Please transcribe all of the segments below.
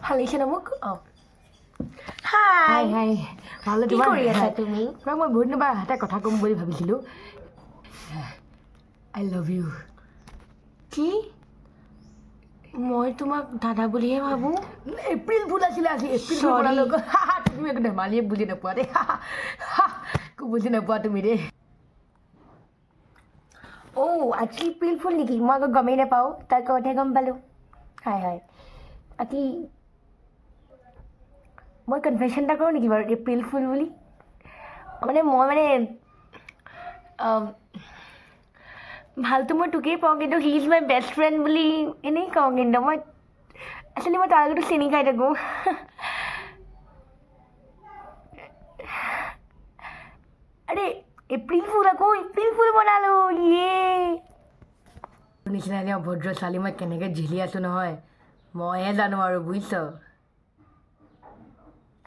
ভাল লাগিছে ন মোক অঁ হাই হাই হাই ভালে কি তোমাৰ কৰি আছা তুমি তোমাক মই বহুত দিনৰ এটা কথা ক'ম বুলি ভাবিছিলোঁ আই লাভ ইউ কি মই তোমাক দাদা বুলিহে ভাবোঁ এপ্ৰিল ফুল আছিলে আজি এপ্ৰিল ফুল Sorry. বনালোঁ তুমি একো ধেমালিয়ে বুজি নোপোৱা দেই একো বুজি নোপোৱা তুমি দেই অ' আজি এপ্ৰিল ফুল নেকি মই আকৌ গমেই নাপাওঁ তাৰ কওঁতে গম পালোঁ হয় হয় বাকী মই কনফেশ্যন এটা কৰোঁ নেকি বাৰু এপ্ৰিল ফুল বুলি মানে মই মানে ভালটো মই তোকেই পাওঁ কিন্তু he is my best friend বুলি এনেই কওঁ কিন্তু মই আচলতে মই তাৰ আগতো চিনি খাই থাকোঁ আৰে এপ্ৰিল ফুল আকৌ এপ্ৰিল ফুল বনালোঁ ইয়ে নিচিনা এতিয়া ভদ্ৰ ছোৱালী মই কেনেকৈ ঝিলি আছোঁ নহয় মইহে জানো আৰু বুজিছ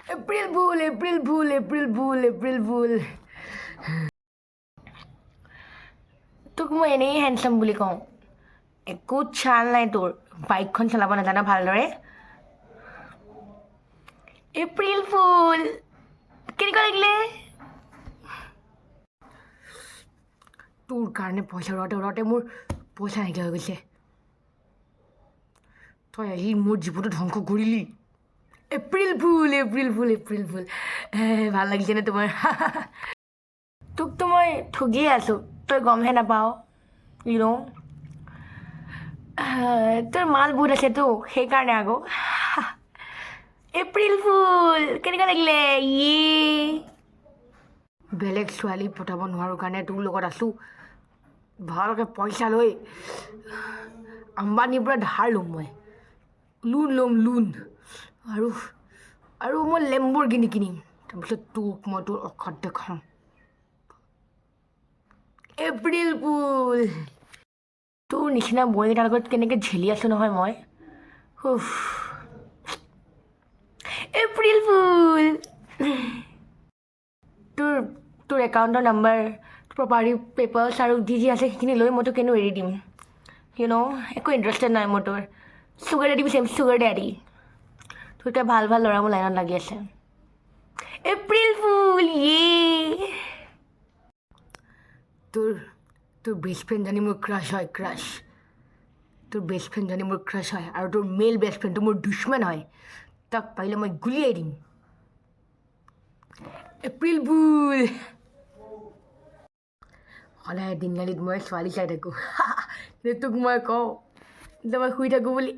এপ্ৰিল ফুল এপ্ৰিল ফুল এপ্ৰিল ফুল এপ্ৰিল ফুল তোক মই এনেই হেণ্ডচাম বুলি কওঁ একো চাল নাই তোৰ বাইকখন চলাব নাজানা ভালদৰে এপ্ৰিল ফুল কেনেকুৱা লাগিলে তোৰ কাৰণে পইচা উৰাওঁতে উৰাওঁতে মোৰ পইচা নাইকিয়া হৈ গৈছে তই আহি মোৰ জীৱনটো ধ্বংস কৰিলি এপ্ৰিল ফুল এপ্ৰিল ফুল এপ্ৰিল ফুল ভাল লাগিছেনে তোমাৰ তোকতো মই ঠগিয়ে আছোঁ তই গমহে নাপাওঁ ইউ ন' তোৰ মাল বহুত আছেতো সেইকাৰণে আকৌ এপ্ৰিল ফুল কেনেকুৱা লাগিলে ইয়ে বেলেগ ছোৱালী পঠাব নোৱাৰোঁ কাৰণে তোৰ লগত আছোঁ ভালকৈ পইচা লৈ আম্বানীৰ পৰা ধাৰ ল'ম মই লোন ল'ম লোন আৰু আৰু মই লেম্বৰগিনি কিনিম তাৰপিছত তোক মই তোৰ অকাত দেখাম এপ্ৰিল ফুল তোৰ নিচিনা বৈ এটাৰ লগত কেনেকৈ ঝেলি আছোঁ নহয় মই উফ এপ্ৰিল ফুল তোৰ তোৰ একাউণ্টৰ নাম্বাৰ প্ৰপাৰ্টি পেপাৰ্ছ আৰু যি যি আছে সেইখিনি লৈ মই তোক এনেও এৰি দিম ইউ ন' একো ইণ্টাৰেষ্টেড নাই মোৰ তোৰ চুগাৰ ডেডি বিচাৰিম চুগাৰ ডেডি তোৰ এতিয়া ভাল ভাল ল'ৰা মোৰ লাইনত লাগি আছে এপ্ৰিল ফুল ইয়ে তোৰ তোৰ বেষ্ট ফ্ৰেণ্ডজনী মোৰ ক্ৰাছ হয় ক্ৰাছ তোৰ বেষ্ট ফ্ৰেণ্ডজনী মোৰ ক্ৰাছ হয় আৰু তোৰ মেল বেষ্ট ফ্ৰেণ্ডটো মোৰ দুশ্মন হয় তাক পাৰিলে মই গুলিয়াই দিম এপ্ৰিল ফুল সদায় দিনগালিত মই ছোৱালী চাই থাকোঁ কিন্তু তোক মই কওঁ এতিয়া মই শুই থাকোঁ বুলি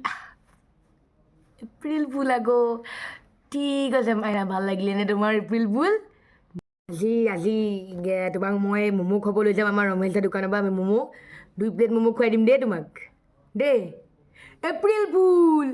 এপ্ৰিল ফুল আকৌ ঠিক আছে মাইনা ভাল লাগিলেনে তোমাৰ এপ্ৰিল ফুল আজি আজি তোমাক মই ম'ম' খাব লৈ যাম আমাৰ ৰমেশ দা দোকানৰ পৰা আমি ম'ম' 2 প্লেট ম'ম' খুৱাই দিম দেই তোমাক দেই এপ্ৰিল ফুল